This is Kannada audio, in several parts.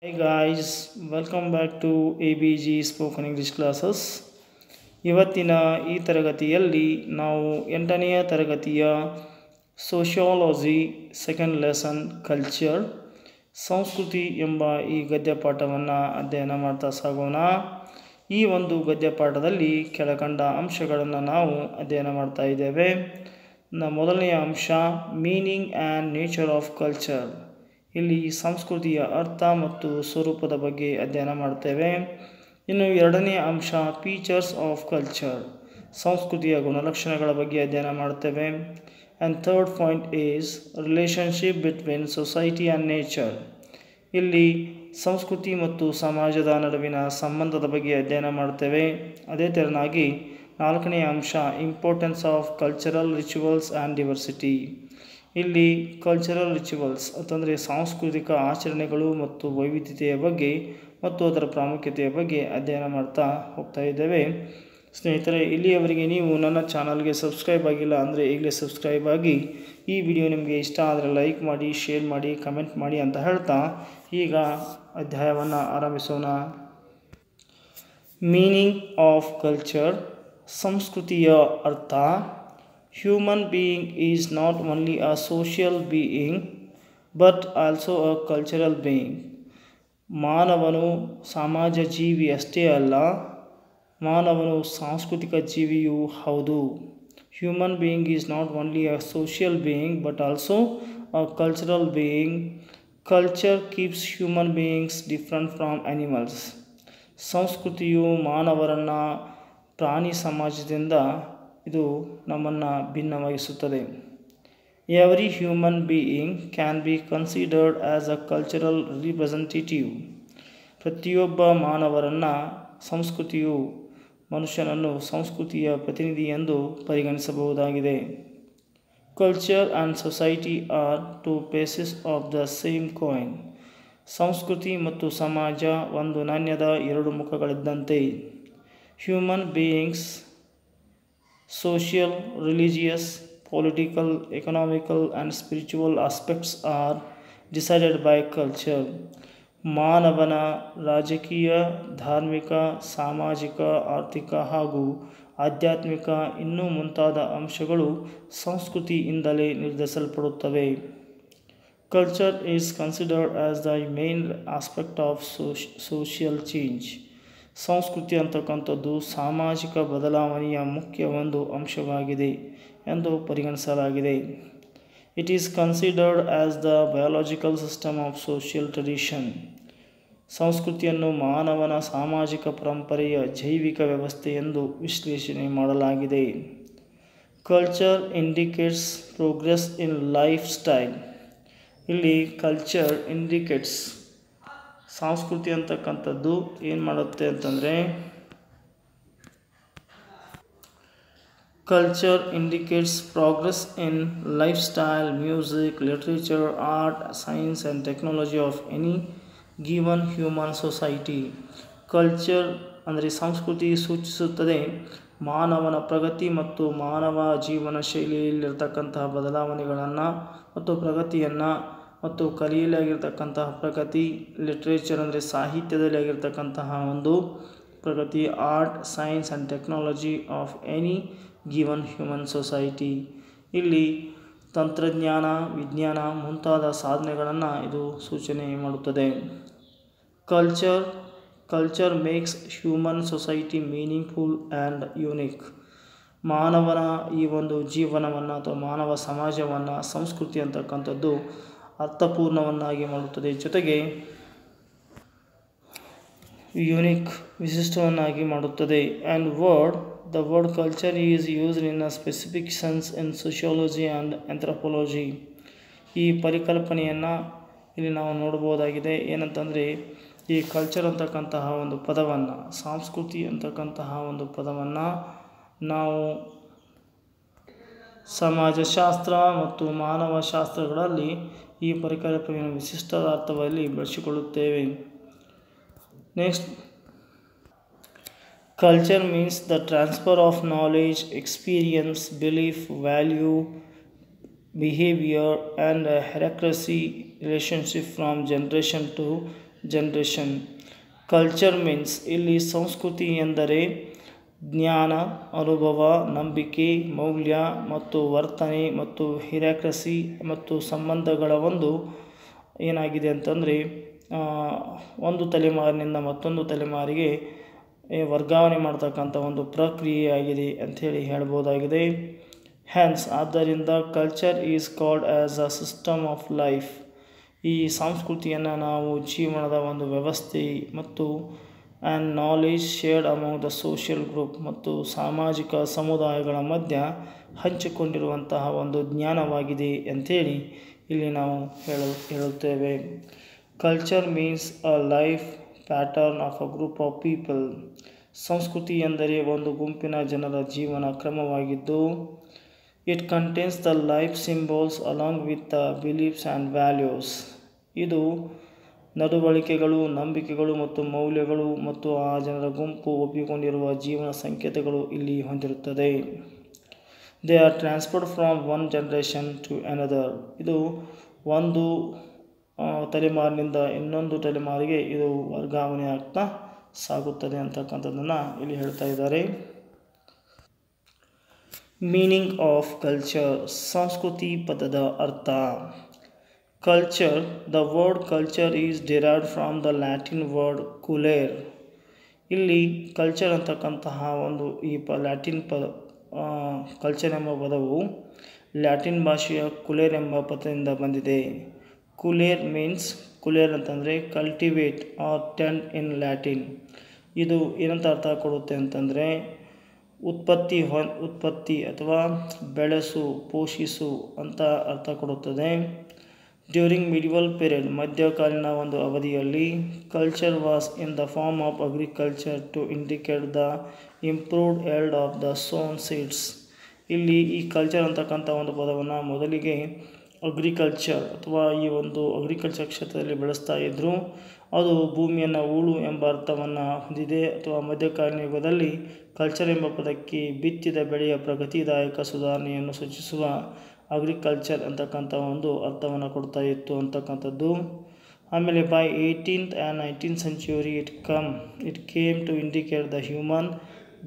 Hey guys, welcome back to ABG Spoken English Classes. ಇವತ್ತಿನ ಈ ತರಗತಿಯಲ್ಲಿ ನಾವು 8ನೆಯ ತರಗತಿಯ ಸೋಷಿಯಾಲಜಿ ಸೆಕೆಂಡ್ ಲೆಸನ್ ಕಲ್ಚರ್ ಸಂಸ್ಕೃತಿ ಎಂಬ ಈ ಗದ್ಯಪಾಠವನ್ನು ಅಧ್ಯಯನ ಮಾಡ್ತಾ ಸಾಗೋಣ. ಈ ಒಂದು ಗದ್ಯಪಾಠದಲ್ಲಿ ಕೆಳಕಂಡ ಅಂಶಗಳನ್ನು ನಾವು ಅಧ್ಯಯನ ಮಾಡ್ತಾ ಇದ್ದೇವೆ. ಮೊದಲನೆಯ ಅಂಶ meaning and nature of culture. ಇಲ್ಲಿ ಸಂಸ್ಕೃತಿಯ ಅರ್ಥ ಮತ್ತು ಸ್ವರೂಪದ ಬಗ್ಗೆ ಅಧ್ಯಯನ ಮಾಡ್ತೇವೆ. ಇನ್ನು ಎರಡನೇ ಅಂಶ ಫೀಚರ್ಸ್ ಆಫ್ ಕಲ್ಚರ್, ಸಂಸ್ಕೃತಿಯ ಗುಣಲಕ್ಷಣಗಳ ಬಗ್ಗೆ ಅಧ್ಯಯನ ಮಾಡ್ತೇವೆ. And third point is relationship between society and nature. ಇಲ್ಲಿ ಸಂಸ್ಕೃತಿ ಮತ್ತು ಸಮಾಜದ ನಡುವಿನ ಸಂಬಂಧದ ಬಗ್ಗೆ ಅಧ್ಯಯನ ಮಾಡ್ತೇವೆ. ಅದೇ ತೆರನಾಗಿ ನಾಲ್ಕನೇ ಅಂಶ importance of cultural rituals and diversity. ಇಲ್ಲಿ ಕಲ್ಚರಲ್ ರಿಚುವಲ್ಸ್ ಅಂತಂದರೆ ಸಾಂಸ್ಕೃತಿಕ ಆಚರಣೆಗಳು ಮತ್ತು ವೈವಿಧ್ಯತೆಯ ಬಗ್ಗೆ ಮತ್ತು ಅದರ ಪ್ರಾಮುಖ್ಯತೆಯ ಬಗ್ಗೆ ಅಧ್ಯಯನ ಮಾಡ್ತಾ ಹೋಗ್ತಾ ಇದ್ದೇವೆ. ಸ್ನೇಹಿತರೆ, ಇಲ್ಲಿಯವರೆಗೆ ನೀವು ನನ್ನ ಚಾನಲ್ಗೆ ಸಬ್ಸ್ಕ್ರೈಬ್ ಆಗಿಲ್ಲ ಅಂದರೆ ಈಗಲೇ ಸಬ್ಸ್ಕ್ರೈಬ್ ಆಗಿ, ಈ ವಿಡಿಯೋ ನಿಮಗೆ ಇಷ್ಟ ಆದರೆ ಲೈಕ್ ಮಾಡಿ, ಶೇರ್ ಮಾಡಿ, ಕಮೆಂಟ್ ಮಾಡಿ ಅಂತ ಹೇಳ್ತಾ ಈಗ ಅಧ್ಯಾಯವನ್ನು ಆರಂಭಿಸೋಣ. ಮೀನಿಂಗ್ ಆಫ್ ಕಲ್ಚರ್, ಸಂಸ್ಕೃತಿಯ ಅರ್ಥ. Human being is not only a social being but also a cultural being. ಮಾನವನು ಸಮಾಜ ಜೀವಿ ಅಷ್ಟೇ ಅಲ್ಲ, ಮಾನವನು ಸಾಂಸ್ಕೃತಿಕ ಜೀವಿಯೂ ಹೌದು. Human being is not only a social being but also a cultural being. Culture keeps human beings different from animals. ಸಂಸ್ಕೃತಿಯು ಮಾನವರನ್ನು ಪ್ರಾಣಿ ಸಮಾಜದಿಂದ ಇದು ನಮ್ಮನ್ನು ಭಿನ್ನವಾಗಿಸುತ್ತದೆ. Every human being can be considered as a cultural representative. ಪ್ರತಿಯೊಬ್ಬ ಮಾನವರನ್ನು ಸಂಸ್ಕೃತಿಯು ಮನುಷ್ಯನನ್ನು ಸಂಸ್ಕೃತಿಯ ಪ್ರತಿನಿಧಿ ಎಂದು ಪರಿಗಣಿಸಬಹುದಾಗಿದೆ. Culture and society are two faces of the same coin. ಸಂಸ್ಕೃತಿ ಮತ್ತು ಸಮಾಜ ಒಂದು ನಾಣ್ಯದ ಎರಡು ಮುಖಗಳಿದ್ದಂತೆ. Human beings social, religious, political, economical and spiritual aspects are decided by culture. ಮಾನವನ ರಾಜಕೀಯ, ಧಾರ್ಮಿಕ, ಸಾಮಾಜಿಕ, ಆರ್ಥಿಕ ಹಾಗೂ ಆಧ್ಯಾತ್ಮಿಕ ಇನ್ನೂ ಮುಂತಾದ ಅಂಶಗಳು ಸಂಸ್ಕೃತಿಯಿಂದಲೇ ನಿರ್ಧರಿಸಲ್ಪಡುತ್ತವೆ. Culture is considered as the main aspect of social change. ಸಂಸ್ಕೃತಿ ಅಂತಕ್ಕಂಥದ್ದು ಸಾಮಾಜಿಕ ಬದಲಾವಣೆಯ ಮುಖ್ಯ ಒಂದು ಅಂಶವಾಗಿದೆ ಎಂದು ಪರಿಗಣಿಸಲಾಗಿದೆ. It is considered as the biological system of social tradition. ಸಂಸ್ಕೃತಿಯನ್ನು ಮಾನವನ ಸಾಮಾಜಿಕ ಪರಂಪರೆಯ ಜೈವಿಕ ವ್ಯವಸ್ಥೆ ಎಂದು ವಿಶ್ಲೇಷಣೆ ಮಾಡಲಾಗಿದೆ. Culture indicates progress in lifestyle. ಇಲ್ಲಿ ಕಲ್ಚರ್ ಇಂಡಿಕೇಟ್ಸ್, ಸಂಸ್ಕೃತಿ ಅಂತಕ್ಕಂಥದ್ದು ಏನು ಮಾಡುತ್ತೆ ಅಂತಂದರೆ, culture indicates progress in lifestyle, music, literature, art, science and technology of any given human society. Culture ಅಂದರೆ ಸಂಸ್ಕೃತಿ ಸೂಚಿಸುತ್ತದೆ ಮಾನವನ ಪ್ರಗತಿ ಮತ್ತು ಮಾನವ ಜೀವನ ಶೈಲಿಯಲ್ಲಿರ್ತಕ್ಕಂತಹ ಬದಲಾವಣೆಗಳನ್ನು ಮತ್ತು ಪ್ರಗತಿಯನ್ನು ಮತ್ತು ಕಲೆಯಲ್ಲಿ ಆಗಿರ್ತಕ್ಕಂತಹ ಪ್ರಗತಿ, ಲಿಟ್ರೇಚರ್ ಅಂದರೆ ಸಾಹಿತ್ಯದಲ್ಲಿ ಆಗಿರ್ತಕ್ಕಂತಹ ಒಂದು ಪ್ರಗತಿ, art, science and technology of any given human society. ಇಲ್ಲಿ ತಂತ್ರಜ್ಞಾನ, ವಿಜ್ಞಾನ ಮುಂತಾದ ಸಾಧನೆಗಳನ್ನು ಇದು ಸೂಚನೆ ಮಾಡುತ್ತದೆ. Culture makes human society meaningful and unique. ಮಾನವನ ಈ ಒಂದು ಜೀವನವನ್ನು ಅಥವಾ ಮಾನವ ಸಮಾಜವನ್ನು ಸಂಸ್ಕೃತಿ ಅಂತಕ್ಕಂಥದ್ದು ಅರ್ಥಪೂರ್ಣವನ್ನಾಗಿ ಮಾಡುತ್ತದೆ, ಜೊತೆಗೆ ಯುನೀಕ್, ವಿಶಿಷ್ಟವನ್ನಾಗಿ ಮಾಡುತ್ತದೆ. And the word culture is used in a specific sense in sociology and anthropology. ಈ ಪರಿಕಲ್ಪನೆಯನ್ನು ಇಲ್ಲಿ ನಾವು ನೋಡ್ಬೋದಾಗಿದೆ. ಏನಂತಂದರೆ, ಈ ಕಲ್ಚರ್ ಅಂತಕ್ಕಂತಹ ಒಂದು ಪದವನ್ನು, ಸಂಸ್ಕೃತಿ ಅಂತಕ್ಕಂತಹ ಒಂದು ಪದವನ್ನು ನಾವು ಸಮಾಜಶಾಸ್ತ್ರ ಮತ್ತು ಮಾನವಶಾಸ್ತ್ರಗಳಲ್ಲಿ ಈ ಪರಿಕಲ್ಪನೆಯನ್ನು ವಿಶಿಷ್ಟ ಅರ್ಥದಲ್ಲಿ ಬಳಸಿಕೊಳ್ಳುತ್ತೇವೆ. Next, culture means the transfer of knowledge, experience, belief, value, behaviour and hierarchy relationship from generation to generation. Culture means ಇಲ್ಲಿ ಸಂಸ್ಕೃತಿ ಎಂದರೆ ಜ್ಞಾನ, ಅನುಭವ, ನಂಬಿಕೆ, ಮೌಲ್ಯ ಮತ್ತು ವರ್ತನೆ ಮತ್ತು ಹಿರಾಕ್ರಸಿ ಮತ್ತು ಸಂಬಂಧಗಳ ಒಂದು ಏನಾಗಿದೆ ಅಂತಂದರೆ ಒಂದು ತಲೆಮಾರಿನಿಂದ ಮತ್ತೊಂದು ತಲೆಮಾರಿಗೆ ವರ್ಗಾವಣೆ ಮಾಡ್ತಕ್ಕಂಥ ಒಂದು ಪ್ರಕ್ರಿಯೆಯಾಗಿದೆ ಅಂಥೇಳಿ ಹೇಳ್ಬೋದಾಗಿದೆ. ಹ್ಯಾನ್ಸ್ ಆದ್ದರಿಂದ culture is called as a system of life. ಈ ಸಂಸ್ಕೃತಿಯನ್ನು ನಾವು ಜೀವನದ ಒಂದು ವ್ಯವಸ್ಥೆ ಮತ್ತು and knowledge shared among the social group ಮತ್ತು ಸಾಮಾಜಿಕ ಸಮುದಾಯಗಳ ಮಧ್ಯ ಹಂಚಿಕೊಂಡಿರುವಂತಹ ಒಂದು ಜ್ಞಾನವಾಗಿದೆ ಅಂಥೇಳಿ ಇಲ್ಲಿ ನಾವು ಹೇಳುತ್ತೇವೆ. Culture means a life pattern of a group of people. ಸಂಸ್ಕೃತಿ ಎಂದರೆ ಒಂದು ಗುಂಪಿನ ಜನರ ಜೀವನ ಕ್ರಮವಾಗಿದ್ದು it contains the life symbols along with the beliefs and values. ಇದು ನಡವಳಿಕೆಗಳು, ನಂಬಿಕೆಗಳು ಮತ್ತು ಮೌಲ್ಯಗಳು ಮತ್ತು ಆ ಜನರ ಗುಂಪು ಒಪ್ಪಿಕೊಂಡಿರುವ ಜೀವನ ಸಂಕೇತಗಳು ಇಲ್ಲಿ ಹೊಂದಿರುತ್ತದೆ. They are transferred from one generation to another. ಇದು ಒಂದು ತಲೆಮಾರಿನಿಂದ ಇನ್ನೊಂದು ತಲೆಮಾರಿಗೆ ಇದು ವರ್ಗಾವಣೆ ಆಗ್ತಾ ಸಾಗುತ್ತದೆ ಅಂತಕ್ಕಂಥದ್ದನ್ನು ಇಲ್ಲಿ ಹೇಳ್ತಾ ಇದ್ದಾರೆ. Meaning of culture. ಸಂಸ್ಕೃತಿ ಪದದ ಅರ್ಥ. Culture. The word culture is derived from the Latin word colere. ಇಲ್ಲಿ ಕಲ್ಚರ್ ಅಂತಕ್ಕಂತಹ ಒಂದು ಈ ಲ್ಯಾಟಿನ್ ಕಲ್ಚರ್ ಎಂಬ ಪದವು ಲ್ಯಾಟಿನ್ ಭಾಷೆಯ ಕುಲೇರ್ ಎಂಬ ಪದದಿಂದ ಬಂದಿದೆ. ಕುಲೇರ್ ಮೀನ್ಸ್ ಕುಲೇರ್ ಅಂತಂದರೆ ಕಲ್ಟಿವೇಟ್ ಆರ್ ಟೆಂಡ್ ಇನ್ ಲ್ಯಾಟಿನ್. ಇದು ಏನಂತ ಅರ್ಥ ಕೊಡುತ್ತೆ ಅಂತಂದರೆ ಉತ್ಪತ್ತಿ ಅಥವಾ ಬೆಳೆಸು, ಪೋಷಿಸು ಅಂತ ಅರ್ಥ ಕೊಡುತ್ತದೆ. ಡ್ಯೂರಿಂಗ್ ಮಿಡಿವಲ್ ಪೀರಿಯಡ್ ಮಧ್ಯಕಾಲೀನ ಒಂದು ಅವಧಿಯಲ್ಲಿ culture was in the form of agriculture to indicate the improved yield of the sown seeds. ಇಲ್ಲಿ ಈ ಕಲ್ಚರ್ ಅಂತಕ್ಕಂಥ ಒಂದು ಪದವನ್ನು ಮೊದಲಿಗೆ ಅಗ್ರಿಕಲ್ಚರ್ ಅಥವಾ ಈ ಒಂದು ಅಗ್ರಿಕಲ್ಚರ್ ಕ್ಷೇತ್ರದಲ್ಲಿ ಬೆಳೆಸ್ತಾ ಇದ್ದರು. ಅದು ಭೂಮಿಯನ್ನು ಉಳು ಎಂಬ ಅರ್ಥವನ್ನು ಹೊಂದಿದೆ. ಅಥವಾ ಮಧ್ಯಕಾಲೀನ ಯುಗದಲ್ಲಿ ಕಲ್ಚರ್ ಎಂಬ ಪದಕ್ಕೆ ಬಿತ್ತಿದ ಬೆಳೆಯ ಪ್ರಗತಿದಾಯಕ ಸುಧಾರಣೆಯನ್ನು ಸೂಚಿಸುವ ಅಗ್ರಿಕಲ್ಚರ್ ಅಂತಕ್ಕಂಥ ಒಂದು ಅರ್ಥವನ್ನು ಕೊಡ್ತಾ ಇತ್ತು ಅಂತಕ್ಕಂಥದ್ದು. ಆಮೇಲೆ by 18th and 19th century it came to indicate the human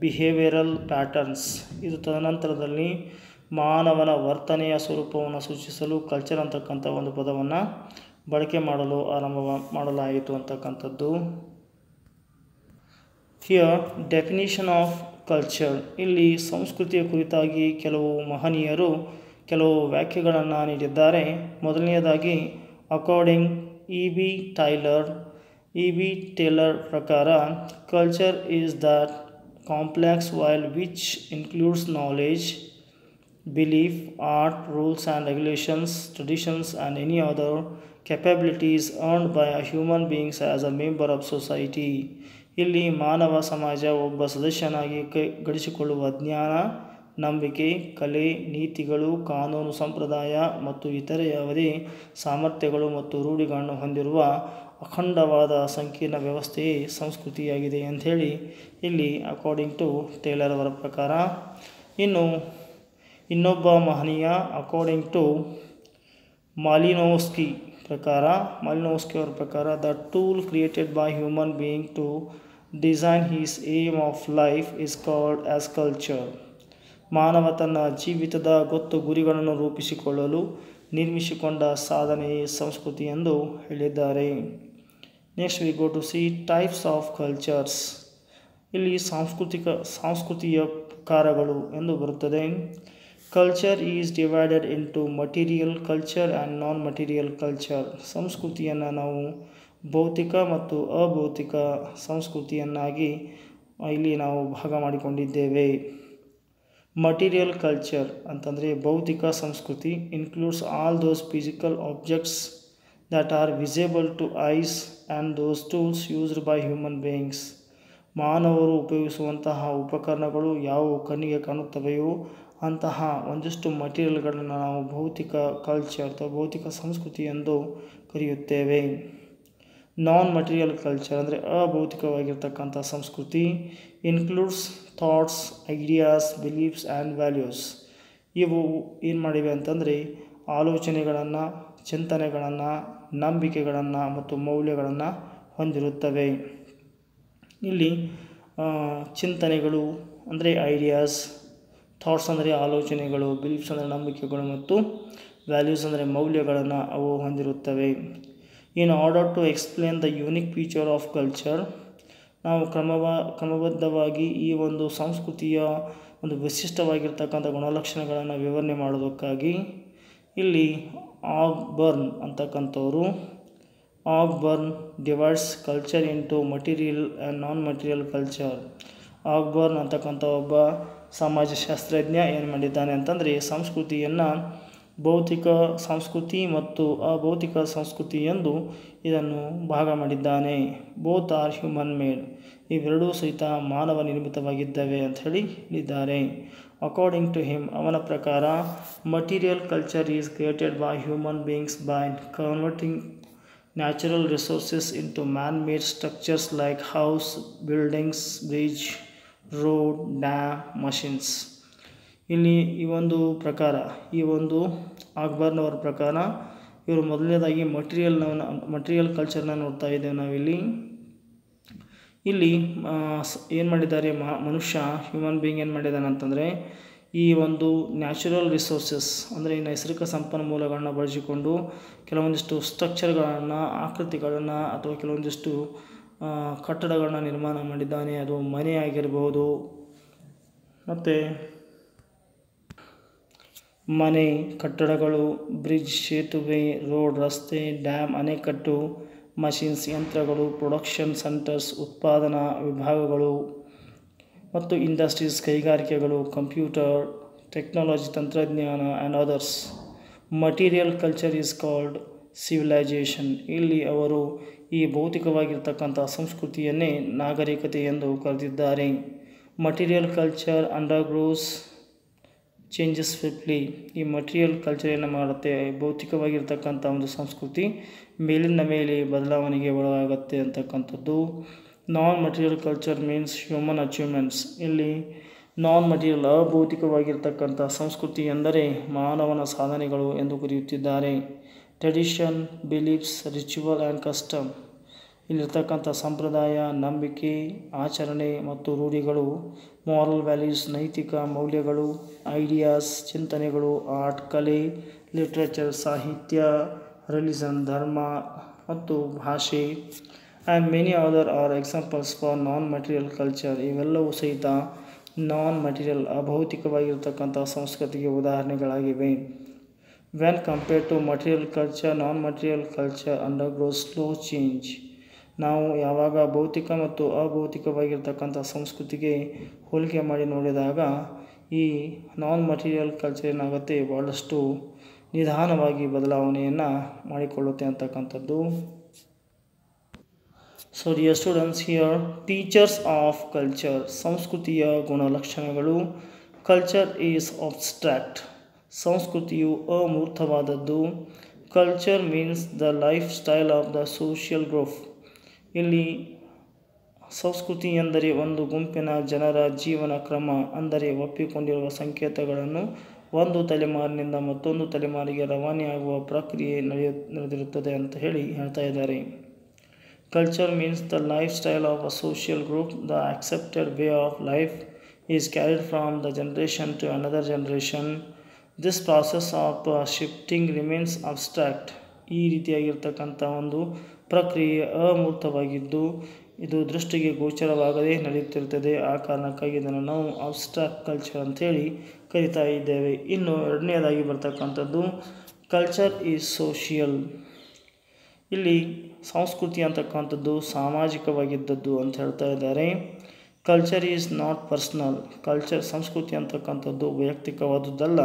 behavioral patterns. ಇದು ತದನಂತರದಲ್ಲಿ ಮಾನವನ ವರ್ತನೆಯ ಸ್ವರೂಪವನ್ನು ಸೂಚಿಸಲು ಕಲ್ಚರ್ ಅಂತಕ್ಕಂಥ ಒಂದು ಪದವನ್ನು ಬಳಕೆ ಮಾಡಲು ಆರಂಭ ಮಾಡಲಾಯಿತು ಅಂತಕ್ಕಂಥದ್ದು. Here definition of culture. ಇಲ್ಲಿ ಸಂಸ್ಕೃತಿಯ ಕುರಿತಾಗಿ ಕೆಲವು ಮಹನೀಯರು ಕೆಲವು ವ್ಯಾಖ್ಯೆಗಳನ್ನು ನೀಡಿದ್ದಾರೆ. ಮೊದಲನೆಯದಾಗಿ ಅಕಾರ್ಡಿಂಗ್ ಇ.ಬಿ. ಟೇಲರ್ ಪ್ರಕಾರ culture is that complex while which includes knowledge, belief, art, rules and regulations, traditions and any other capabilities earned by a human beings as a member of society. ಇಲ್ಲಿ ಮಾನವ ಸಮಾಜ ಒಬ್ಬ ಸದಸ್ಯನಾಗಿ ಗಳಿಸಿಕೊಳ್ಳುವ ಜ್ಞಾನ, ನಂಬಿಕೆ, ಕಲೆ, ನೀತಿಗಳು, ಕಾನೂನು, ಸಂಪ್ರದಾಯ ಮತ್ತು ಇತರೆ ಯಾವುದೇ ಸಾಮರ್ಥ್ಯಗಳು ಮತ್ತು ರೂಢಿಗಳನ್ನು ಹೊಂದಿರುವ ಅಖಂಡವಾದ ಸಂಕೀರ್ಣ ವ್ಯವಸ್ಥೆಯೇ ಸಂಸ್ಕೃತಿಯಾಗಿದೆ ಅಂಥೇಳಿ ಇಲ್ಲಿ ಅಕಾರ್ಡಿಂಗ್ ಟು ಟೇಲರ್ ಅವರ ಪ್ರಕಾರ. ಇನ್ನೊಬ್ಬ ಮಹನೀಯ ಅಕಾರ್ಡಿಂಗ್ ಟು ಮಾಲಿನೋವ್ಸ್ಕಿ ಅವರ ಪ್ರಕಾರ the tool created by human being to design his aim of life is called as culture. ಮಾನವ ತನ್ನ ಜೀವಿತದ ಗೊತ್ತು ಗುರಿಗಳನ್ನು ರೂಪಿಸಿಕೊಳ್ಳಲು ನಿರ್ಮಿಸಿಕೊಂಡ ಸಾಧನೆಯೇ ಸಂಸ್ಕೃತಿ ಎಂದು ಹೇಳಿದ್ದಾರೆ. Next we go to see types of cultures. ಇಲ್ಲಿ ಸಾಂಸ್ಕೃತಿಯ ಪ್ರಕಾರಗಳು ಎಂದು ಬರುತ್ತದೆ. Culture is divided into material culture and non material culture. ಸಂಸ್ಕೃತಿಯನ್ನು ನಾವು ಭೌತಿಕ ಮತ್ತು ಅಭೌತಿಕ ಸಂಸ್ಕೃತಿಯನ್ನಾಗಿ ಇಲ್ಲಿ ನಾವು ಭಾಗ ಮಾಡಿಕೊಂಡಿದ್ದೇವೆ. ಮಟೀರಿಯಲ್ ಕಲ್ಚರ್ ಅಂತಂದರೆ ಭೌತಿಕ ಸಂಸ್ಕೃತಿ includes all those physical objects that are visible to eyes and those tools used by human beings. ಮಾನವರು ಉಪಯೋಗಿಸುವಂತಹ ಉಪಕರಣಗಳು ಯಾವುವು ಕಣ್ಣಿಗೆ ಕಾಣುತ್ತವೆಯೋ ಅಂತಹ ಒಂದಿಷ್ಟು ಮಟೀರಿಯಲ್ಗಳನ್ನು ನಾವು ಭೌತಿಕ ಕಲ್ಚರ್ ಅಥವಾ ಭೌತಿಕ ಸಂಸ್ಕೃತಿ ಎಂದು ಕರೆಯುತ್ತೇವೆ. ನಾನ್ ಮಟೀರಿಯಲ್ ಕಲ್ಚರ್ ಅಂದರೆ ಅಭೌತಿಕವಾಗಿರ್ತಕ್ಕಂಥ ಸಂಸ್ಕೃತಿ includes thoughts, ideas, beliefs and values. ಇವು ಏನು ಮಾಡಿವೆ ಅಂತಂದರೆ ಆಲೋಚನೆಗಳನ್ನು, ಚಿಂತನೆಗಳನ್ನು, ನಂಬಿಕೆಗಳನ್ನು ಮತ್ತು ಮೌಲ್ಯಗಳನ್ನು ಹೊಂದಿರುತ್ತವೆ. ಇಲ್ಲಿ ಚಿಂತನೆಗಳು ಅಂದರೆ ಐಡಿಯಾಸ್, ಥಾಟ್ಸ್ ಅಂದರೆ ಆಲೋಚನೆಗಳು, ಬಿಲೀಫ್ಸ್ ಅಂದರೆ ನಂಬಿಕೆಗಳು ಮತ್ತು ವ್ಯಾಲ್ಯೂಸ್ ಅಂದರೆ ಮೌಲ್ಯಗಳನ್ನು ಅವು ಹೊಂದಿರುತ್ತವೆ. In order to explain the unique feature of culture, ನಾವು ಕ್ರಮಬದ್ಧವಾಗಿ ಈ ಒಂದು ಸಂಸ್ಕೃತಿಯ ಒಂದು ವಿಶಿಷ್ಟವಾಗಿರ್ತಕ್ಕಂಥ ಗುಣಲಕ್ಷಣಗಳನ್ನು ವಿವರಣೆ ಮಾಡೋದಕ್ಕಾಗಿ ಇಲ್ಲಿ ಆಗ್ಬರ್ನ್ ಅಂತಕ್ಕಂಥವರು divides culture into material and non material culture. Ogburn ಅಂತಕ್ಕಂಥ ಒಬ್ಬ ಸಮಾಜಶಾಸ್ತ್ರಜ್ಞ ಏನು ಮಾಡಿದ್ದಾನೆ ಅಂತಂದರೆ ಸಂಸ್ಕೃತಿಯನ್ನು ಭೌತಿಕ ಸಂಸ್ಕೃತಿ ಮತ್ತು ಅಭೌತಿಕ ಸಂಸ್ಕೃತಿ ಎಂದು ಇದನ್ನು ಭಾಗ ಮಾಡಿದ್ದಾನೆ. ಬೋತ್ ಆರ್ ಹ್ಯೂಮನ್ ಮೇಡ್, ಇವೆರಡೂ ಸಹಿತ ಮಾನವ ನಿರ್ಮಿತವಾಗಿದ್ದಾವೆ ಅಂತ ಹೇಳಿದ್ದಾರೆ. ಅಕಾರ್ಡಿಂಗ್ ಟು ಹಿಮ್, ಅವನ ಪ್ರಕಾರ material culture is created by human beings by converting natural resources into man made structures like house, buildings, bridge, road, dam, machines. ಇಲ್ಲಿ ಈ ಒಂದು ಅಕ್ಬರ್ನವರ ಪ್ರಕಾರ ಇವರು ಮೊದಲನೇದಾಗಿ ಮಟೀರಿಯಲ್ ಕಲ್ಚರ್ನ ನೋಡ್ತಾ ಇದ್ದೇವೆ ನಾವಿಲ್ಲಿ. ಇಲ್ಲಿ ಏನು ಮಾಡಿದ್ದಾರೆ, ಮನುಷ್ಯ ಹ್ಯೂಮನ್ ಬೀಯಿಂಗ್ ಏನು ಮಾಡಿದ್ದಾನೆ ಅಂತಂದರೆ ಈ ಒಂದು ನ್ಯಾಚುರಲ್ ರಿಸೋರ್ಸಸ್ ಅಂದರೆ ಈ ನೈಸರ್ಗಿಕ ಸಂಪನ್ಮೂಲಗಳನ್ನ ಬಳಸಿಕೊಂಡು ಕೆಲವೊಂದಿಷ್ಟು ಸ್ಟ್ರಕ್ಚರ್ಗಳನ್ನು, ಆಕೃತಿಗಳನ್ನು ಅಥವಾ ಕೆಲವೊಂದಿಷ್ಟು ಕಟ್ಟಡಗಳನ್ನ ನಿರ್ಮಾಣ ಮಾಡಿದ್ದಾನೆ. ಅದು ಮನೆ ಆಗಿರಬಹುದು, ಮತ್ತು ಮನೆ, ಕಟ್ಟಡಗಳು, ಬ್ರಿಡ್ಜ್, ಸೇತುವೆ, ರೋಡ್, ರಸ್ತೆ, ಡ್ಯಾಮ್, ಅಣೆಕಟ್ಟು, ಮಷಿನ್ಸ್, ಯಂತ್ರಗಳು, ಪ್ರೊಡಕ್ಷನ್ ಸೆಂಟರ್ಸ್, ಉತ್ಪಾದನಾ ವಿಭಾಗಗಳು ಮತ್ತು ಇಂಡಸ್ಟ್ರೀಸ್, ಕೈಗಾರಿಕೆಗಳು, ಕಂಪ್ಯೂಟರ್, ಟೆಕ್ನಾಲಜಿ, ತಂತ್ರಜ್ಞಾನ and others. Material culture is called civilisation. ಇಲ್ಲಿ ಅವರು ಈ ಭೌತಿಕವಾಗಿರ್ತಕ್ಕಂಥ ಸಂಸ್ಕೃತಿಯನ್ನೇ ನಾಗರಿಕತೆ ಎಂದು ಕರೆದಿದ್ದಾರೆ. Material culture undergoes changes swiftly. ಈ ಮಟೀರಿಯಲ್ ಕಲ್ಚರ್ ಏನು ಮಾಡುತ್ತೆ, ಭೌತಿಕವಾಗಿರ್ತಕ್ಕಂಥ ಒಂದು ಸಂಸ್ಕೃತಿ ಮೇಲಿನ ಮೇಲೆ ಬದಲಾವಣೆಗೆ ಒಳಗಾಗುತ್ತೆ ಅಂತಕ್ಕಂಥದ್ದು. Non material culture means human achievements. ಇಲ್ಲಿ ನಾನ್ ಮಟೀರಿಯಲ್ ಅಭೌತಿಕವಾಗಿರ್ತಕ್ಕಂಥ ಸಂಸ್ಕೃತಿ ಎಂದರೆ ಮಾನವನ ಸಾಧನೆಗಳು ಎಂದು ಕರೆಯುತ್ತಿದ್ದಾರೆ. Tradition, beliefs, ritual and custom. ಇಲ್ಲಿರ್ತಕ್ಕಂಥ ಸಂಪ್ರದಾಯ, ನಂಬಿಕೆ, ಆಚರಣೆ ಮತ್ತು ರೂಢಿಗಳು. ಮಾರಲ್ ವ್ಯಾಲ್ಯೂಸ್, ನೈತಿಕ ಮೌಲ್ಯಗಳು. ಐಡಿಯಾಸ್, ಚಿಂತನೆಗಳು. ಆರ್ಟ್, ಕಲೆ, ಲಿಟ್ರೇಚರ್, ಸಾಹಿತ್ಯ. ರಿಲಿಜನ್, ಧರ್ಮ ಮತ್ತು ಭಾಷೆ. And many other are examples for non material culture. ಇವೆಲ್ಲವೂ ಸಹಿತ ನಾನ್ ಮಟೀರಿಯಲ್ ಅಭೌತಿಕವಾಗಿರ್ತಕ್ಕಂಥ ಸಂಸ್ಕೃತಿಗೆ ಉದಾಹರಣೆಗಳಾಗಿವೆ. When compared to material culture, non material culture undergoes slow change. ನಾವು ಯಾವಾಗ ಭೌತಿಕ ಮತ್ತು ಅಭೌತಿಕವಾಗಿರ್ತಕ್ಕಂಥ ಸಂಸ್ಕೃತಿಗೆ ಹೋಲಿಕೆ ಮಾಡಿ ನೋಡಿದಾಗ ಈ ನಾನ್ ಮಟೀರಿಯಲ್ ಕಲ್ಚರ್ ಏನಾಗುತ್ತೆ, ಭಾಳಷ್ಟು ನಿಧಾನವಾಗಿ ಬದಲಾವಣೆಯನ್ನು ಮಾಡಿಕೊಳ್ಳುತ್ತೆ ಅಂತಕ್ಕಂಥದ್ದು. So dear students, here teachers of culture. ಸಂಸ್ಕೃತಿಯ ಗುಣಲಕ್ಷಣಗಳು. Culture is abstract. ಸಂಸ್ಕೃತಿಯು ಅಮೂರ್ತವಾದದ್ದು. Culture means the lifestyle of the social group. ಇಲ್ಲಿ ಸಂಸ್ಕೃತಿ ಎಂದರೆ ಒಂದು ಗುಂಪಿನ ಜನರ ಜೀವನ ಕ್ರಮ, ಅಂದರೆ ಒಪ್ಪಿಕೊಂಡಿರುವ ಸಂಕೇತಗಳನ್ನು ಒಂದು ತಲೆಮಾರಿನಿಂದ ಮತ್ತೊಂದು ತಲೆಮಾರಿಗೆ ರವಾನೆಯಾಗುವ ಪ್ರಕ್ರಿಯೆ ನಡೆದಿರುತ್ತದೆ ಅಂತ ಹೇಳ್ತಾ ಇದ್ದಾರೆ. Culture means the lifestyle of a social group. The accepted way of life is carried from the generation to another generation. This process of shifting remains abstract. ಈ ರೀತಿಯಾಗಿರ್ತಕ್ಕಂಥ ಒಂದು ಪ್ರಕ್ರಿಯೆ ಅಮೂರ್ತವಾಗಿದ್ದು ಇದು ದೃಷ್ಟಿಗೆ ಗೋಚರವಾಗದೇ ನಡೆಯುತ್ತಿರುತ್ತದೆ. ಆ ಕಾರಣಕ್ಕಾಗಿ ಇದನ್ನು ನಾವು ಅಬ್ಸ್ಟ್ರಾಕ್ಟ್ ಕಲ್ಚರ್ ಅಂಥೇಳಿ ಕರಿತಾ ಇದ್ದೇವೆ. ಇನ್ನು ಎರಡನೇದಾಗಿ ಬರ್ತಕ್ಕಂಥದ್ದು ಕಲ್ಚರ್ ಈಸ್ ಸೋಷಿಯಲ್. ಇಲ್ಲಿ ಸಂಸ್ಕೃತಿ ಅಂತಕ್ಕಂಥದ್ದು ಸಾಮಾಜಿಕವಾಗಿದ್ದದ್ದು ಅಂತ ಹೇಳ್ತಾ ಇದ್ದಾರೆ. Culture is not personal. ಸಂಸ್ಕೃತಿ ಅಂತಕ್ಕಂಥದ್ದು ವೈಯಕ್ತಿಕವಾದುದಲ್ಲ.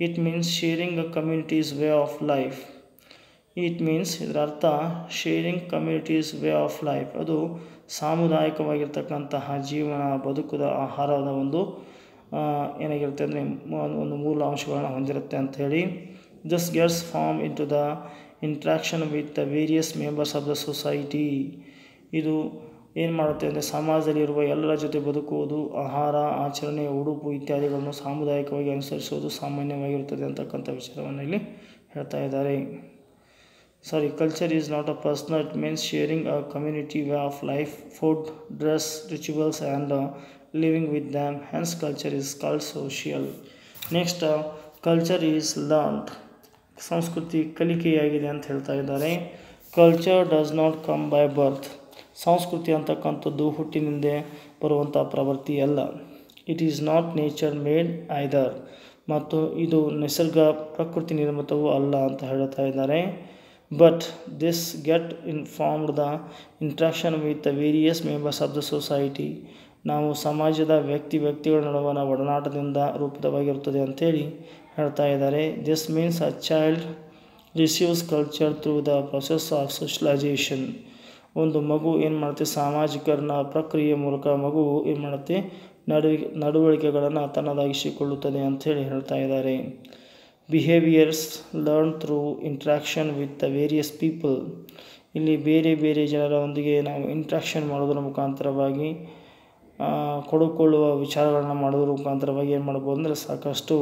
It means sharing a communities way of life. ಇದರ ಅರ್ಥ sharing communities way of life. ಅದು ಸಾಮುದಾಯಿಕವಾಗಿರ್ತಕ್ಕಂತಹ ಜೀವನ, ಬದುಕುದ ಆಹಾರದ ಒಂದು ಏನಾಗಿರುತ್ತೆ ಅಂದರೆ ಒಂದು ಮೂಲ ಅಂಶಗಳನ್ನ ಹೊಂದಿರುತ್ತೆ ಅಂಥೇಳಿ. This gets form in to the interaction with the various members of the society. ಇದು ಏನು ಮಾಡುತ್ತೆ ಅಂದರೆ ಸಮಾಜದಲ್ಲಿರುವ ಎಲ್ಲರ ಜೊತೆ ಬದುಕುವುದು, ಆಹಾರ, ಆಚರಣೆ, ಉಡುಪು ಇತ್ಯಾದಿಗಳನ್ನು ಸಾಮುದಾಯಿಕವಾಗಿ ಅನುಸರಿಸುವುದು ಸಾಮಾನ್ಯವಾಗಿರುತ್ತದೆ ಅಂತಕ್ಕಂಥ ವಿಚಾರವನ್ನು ಇಲ್ಲಿ ಹೇಳ್ತಾ ಇದ್ದಾರೆ. culture is not a personal, it means sharing a community way of life, food, dress, rituals, and living with them. Hence culture is called social. Next, culture is learned. ಸಂಸ್ಕೃತಿ ಕಲಿಕೆಯಾಗಿದೆ ಅಂತ ಹೇಳ್ತಾ ಇದ್ದಾರೆ. Culture does not come by birth. ಸಂಸ್ಕೃತಿ ಅಂತಕ್ಕಂಥದ್ದು ಹುಟ್ಟಿನಿಂದ ಬರುವಂಥ ಪ್ರವೃತ್ತಿ ಅಲ್ಲ. It is not nature made either. ಮತ್ತು ಇದು ನಿಸರ್ಗ ಪ್ರಕೃತಿ ನಿರ್ಮಿತವೂ ಅಲ್ಲ ಅಂತ ಹೇಳ್ತಾ ಇದ್ದಾರೆ. But this get informed the interaction with the various members of the society. ನಾವು ಸಮಾಜದ ವ್ಯಕ್ತಿಗಳ ನಡುವಣ ಒಡನಾಟದಿಂದ ರೂಪಿತವಾಗಿರುತ್ತದೆ ಅಂಥೇಳಿ ಹೇಳ್ತಾ ಇದ್ದಾರೆ. This means a child receives culture through the process of socialisation. ಒಂದು ಮಗು ಏನು ಮಾಡುತ್ತೆ, ಸಾಮಾಜಿಕರಣ ಪ್ರಕ್ರಿಯೆ ಮೂಲಕ ಮಗು ಏನು ಮಾಡುತ್ತೆ, ನಡವಳಿಕೆಗಳನ್ನು ತನ್ನದಾಗಿಸಿಕೊಳ್ಳುತ್ತದೆ ಅಂಥೇಳಿ ಹೇಳ್ತಾ ಇದ್ದಾರೆ. Behaviours learn through interaction with the various people. ಇಲ್ಲಿ ಬೇರೆ ಜನರೊಂದಿಗೆ ನಾವು ಇಂಟ್ರಾಕ್ಷನ್ ಮಾಡೋದ್ರ ಮುಖಾಂತರವಾಗಿ ಕೊಡುಕೊಳ್ಳುವ ವಿಚಾರಗಳನ್ನು ಮಾಡೋದ್ರ ಮುಖಾಂತರವಾಗಿ ಏನು ಮಾಡ್ಬೋದು ಅಂದರೆ ಸಾಕಷ್ಟು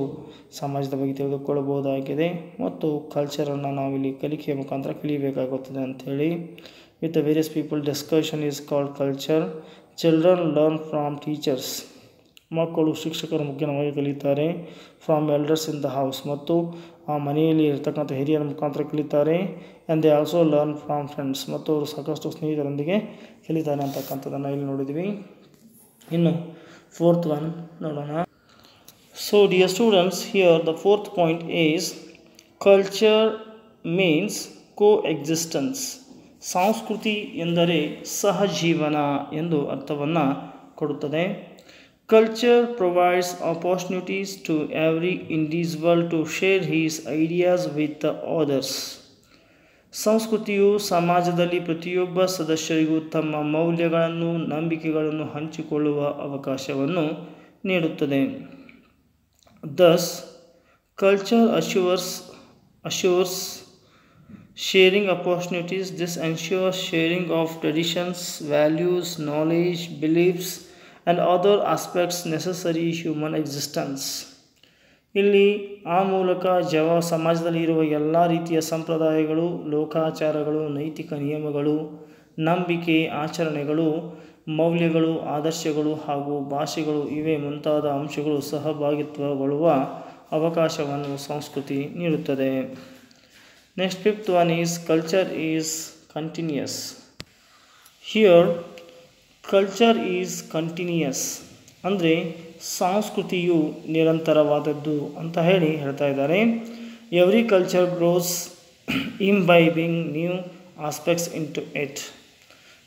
ಸಮಾಜದ ಬಗ್ಗೆ ತಿಳಿದುಕೊಳ್ಳಬಹುದಾಗಿದೆ. ಮತ್ತು ಕಲ್ಚರನ್ನು ನಾವಿಲ್ಲಿ ಕಲಿಕೆಯ ಮುಖಾಂತರ ಕಲಿಯಬೇಕಾಗುತ್ತದೆ ಅಂಥೇಳಿ. With the various people discussion is called culture. Children learn from teachers. ಮಕ್ಕಳು ಶಿಕ್ಷಕರ ಮುಖ್ಯವಾಗಿ ಕಲಿತಾರೆ. From elders in the house. ಮತ್ತು ಆ ಮನೆಯಲ್ಲಿ ಇರ್ತಕ್ಕಂಥ ಹಿರಿಯರ ಮುಖಾಂತರ ಕಲಿತಾರೆ. And they also learn from friends. ಮತ್ತು ಅವರು ಸಾಕಷ್ಟು ಸ್ನೇಹಿತರೊಂದಿಗೆ ಕಲಿತಾರೆ ಅಂತಕ್ಕಂಥದ್ದನ್ನು ಇಲ್ಲಿ ನೋಡಿದ್ವಿ. ಇನ್ನು ಫೋರ್ತ್ ಒನ್ ನೋಡೋಣ. So dear students, here the fourth point is culture means coexistence. ಸಂಸ್ಕೃತಿ ಎಂದರೆ ಸಹಜೀವನ ಎಂದು ಅರ್ಥವನ್ನು ಕೊಡುತ್ತದೆ. Culture provides opportunities to every individual to share his ideas with the others. ಸಂಸ್ಕೃತಿಯು ಸಮಾಜದಲ್ಲಿ ಪ್ರತಿಯೊಬ್ಬ ಸದಸ್ಯರಿಗೂ ತಮ್ಮ ಮೌಲ್ಯಗಳನ್ನು, ನಂಬಿಕೆಗಳನ್ನು ಹಂಚಿಕೊಳ್ಳುವ ಅವಕಾಶವನ್ನು ನೀಡುತ್ತದೆ. Thus, culture assures sharing opportunities. This ensures sharing of traditions, values, knowledge, beliefs and other aspects necessary human existence. ಇಲ್ಲಿ ಆ ಮೂಲಕ ಸಮಾಜದಲ್ಲಿ ಇರುವ ಎಲ್ಲ ರೀತಿಯ ಸಂಪ್ರದಾಯಗಳು, ಲೋಕಾಚಾರಗಳು, ನೈತಿಕ ನಿಯಮಗಳು, ನಂಬಿಕೆ, ಆಚರಣೆಗಳು, ಮೌಲ್ಯಗಳು, ಆದರ್ಶಗಳು ಹಾಗೂ ಭಾಷೆಗಳು ಇವೇ ಮುಂತಾದ ಅಂಶಗಳು ಸಹಭಾಗಿತ್ವಗೊಳ್ಳುವ ಅವಕಾಶವನ್ನು ಸಂಸ್ಕೃತಿ ನೀಡುತ್ತದೆ. Next fifth one is culture is continuous. Here culture is continuous ಅಂದರೆ ಸಂಸ್ಕೃತಿಯು ನಿರಂತರವಾದದ್ದು ಅಂತ ಹೇಳ್ತಾ ಇದ್ದಾರೆ. Every culture grows imbibing new aspects into it.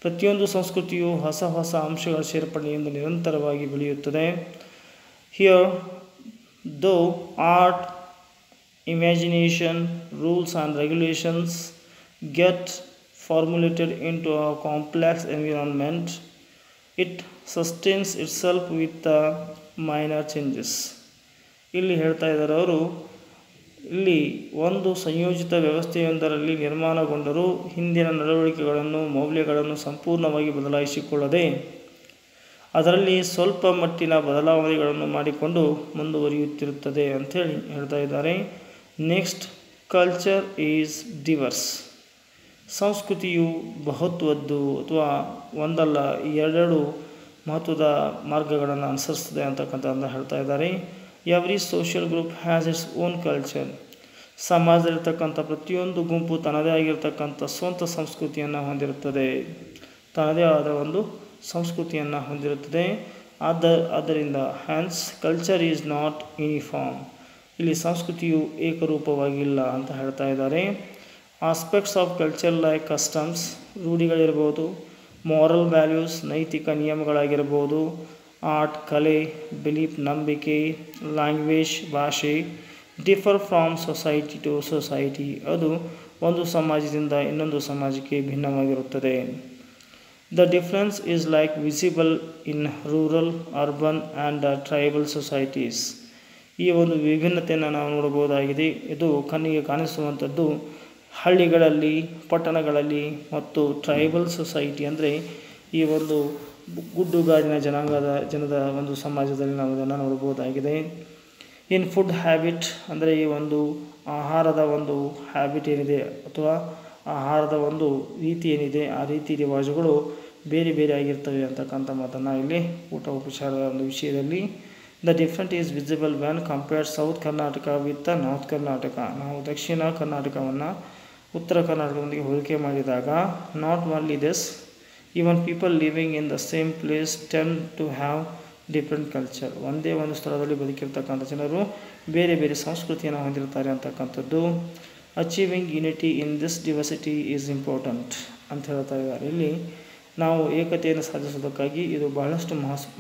ಪ್ರತಿಯೊಂದು ಸಂಸ್ಕೃತಿಯು ಹೊಸ ಅಂಶಗಳ ಸೇರ್ಪಡೆಯಿಂದ ನಿರಂತರವಾಗಿ ಬೆಳೆಯುತ್ತದೆ. Here though art, imagination, rules and regulations get formulated into a complex environment, it sustains itself with the minor changes. ಇಲ್ಲಿ ಹೇಳ್ತಾ ಇದ್ದಾರೆ ಅವರು, ಇಲ್ಲಿ ಒಂದು ಸಂಯೋಜಿತ ವ್ಯವಸ್ಥೆಯೊಂದರಲ್ಲಿ ನಿರ್ಮಾಣಗೊಂಡರೂ ಹಿಂದಿನ ನಡವಳಿಕೆಗಳನ್ನು, ಮೌಲ್ಯಗಳನ್ನು ಸಂಪೂರ್ಣವಾಗಿ ಬದಲಾಯಿಸಿಕೊಳ್ಳದೆ ಅದರಲ್ಲಿ ಸ್ವಲ್ಪ ಮಟ್ಟಿನ ಬದಲಾವಣೆಗಳನ್ನು ಮಾಡಿಕೊಂಡು ಮುಂದುವರಿಯುತ್ತಿರುತ್ತದೆ ಅಂಥೇಳಿ ಹೇಳ್ತಾ ಇದ್ದಾರೆ. Next, culture is divorce. ಸಂಸ್ಕೃತಿಯು ಬಹುತ್ವದ್ದು ಅಥವಾ ಒಂದಲ್ಲ ಎರಡು ಮಹತ್ವದ ಮಾರ್ಗಗಳನ್ನು ಅನುಸರಿಸ್ತದೆ ಅಂತಕ್ಕಂಥದ್ದನ್ನು ಹೇಳ್ತಾ ಇದ್ದಾರೆ. Every social group has its own culture. ಸಮಾಜದಲ್ಲಿರ್ತಕ್ಕಂಥ ಪ್ರತಿಯೊಂದು ಗುಂಪು ತನ್ನದೇ ಆಗಿರ್ತಕ್ಕಂಥ ಸ್ವಂತ ಸಂಸ್ಕೃತಿಯನ್ನು ಹೊಂದಿರುತ್ತದೆ, ತನ್ನದೇ ಆದ ಒಂದು ಸಂಸ್ಕೃತಿಯನ್ನು ಹೊಂದಿರುತ್ತದೆ. ಆದ್ದರಿಂದ hence culture is not uniform. ಇಲ್ಲಿ ಸಂಸ್ಕೃತಿಯು ಏಕರೂಪವಾಗಿಲ್ಲ ಅಂತ ಹೇಳ್ತಾ ಇದ್ದಾರೆ. Aspects of culture like customs, ರೂಢಿಗಳಿರ್ಬೋದು, ಮಾರಲ್ ವ್ಯಾಲ್ಯೂಸ್, ನೈತಿಕ ನಿಯಮಗಳಾಗಿರ್ಬೋದು, ಆರ್ಟ್, ಕಲೆ, ಬಿಲೀಫ್, ನಂಬಿಕೆ, ಲ್ಯಾಂಗ್ವೇಜ್, ಭಾಷೆ, differ from society to society. ಅದು ಒಂದು ಸಮಾಜದಿಂದ ಇನ್ನೊಂದು ಸಮಾಜಕ್ಕೆ ಭಿನ್ನವಾಗಿರುತ್ತದೆ. The difference is like visible in rural, urban and tribal societies. ಈ ಒಂದು ವಿಭಿನ್ನತೆಯನ್ನು ನಾವು ನೋಡಬಹುದಾಗಿದೆ. ಇದು ಕಣ್ಣಿಗೆ ಕಾಣಿಸುವಂಥದ್ದು ಹಳ್ಳಿಗಳಲ್ಲಿ, ಪಟ್ಟಣಗಳಲ್ಲಿ ಮತ್ತು ಟ್ರೈಬಲ್ ಸೊಸೈಟಿ ಅಂದರೆ ಈ ಒಂದು ಗುಡ್ಡುಗಾಡಿನ ಜನದ ಒಂದು ಸಮಾಜದಲ್ಲಿ ನಾವು ಇದನ್ನು ನೋಡಬಹುದಾಗಿದೆ. ಇನ್ ಫುಡ್ ಹ್ಯಾಬಿಟ್ ಅಂದರೆ ಈ ಒಂದು ಆಹಾರದ ಒಂದು ಹ್ಯಾಬಿಟ್ ಏನಿದೆ ಅಥವಾ ಆಹಾರದ ಒಂದು ರೀತಿ ಏನಿದೆ ಆ ರೀತಿ ರಿವಾಜುಗಳು ಬೇರೆ ಬೇರೆ ಆಗಿರ್ತವೆ ಅಂತಕ್ಕಂಥ ಮಾತನ್ನು ಇಲ್ಲಿ ಊಟ ಉಪಚಾರದ ಒಂದು ವಿಷಯದಲ್ಲಿ the different is visible when compared south Karnataka with north Karnataka. ನಾವು ದಕ್ಷಿಣ ಕರ್ನಾಟಕವನ್ನು ಉತ್ತರ ಕರ್ನಾಟಕದೊಂದಿಗೆ ಹೋಲಿಕೆ ಮಾಡಿದಾಗ not only this, even people living in the same place tend to have different culture. ಒಂದೇ ಒಂದು ಸ್ಥಳದಲ್ಲಿ ಬದುಕಿರ್ತಕ್ಕಂಥ ಜನರು ಬೇರೆ ಬೇರೆ ಸಂಸ್ಕೃತಿಯನ್ನು ಹೊಂದಿರ್ತಾರೆ ಅಂತಕ್ಕಂಥದ್ದು. Achieving unity in this diversity is important ಅಂತ ಹೇಳ್ತಾ ಇದ್ದಾರೆ. ಇಲ್ಲಿ ನಾವು ಏಕತೆಯನ್ನು ಸಾಧಿಸೋದಕ್ಕಾಗಿ ಇದು ಬಹಳಷ್ಟು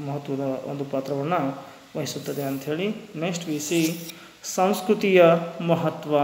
ಮಹತ್ವದ ಒಂದು ಪಾತ್ರವನ್ನು ವಹಿಸುತ್ತದೆ ಅಂಥೇಳಿ. ನೆಕ್ಸ್ಟ್ ವಿ ಸಿ ಸಂಸ್ಕೃತಿಯ ಮಹತ್ವ.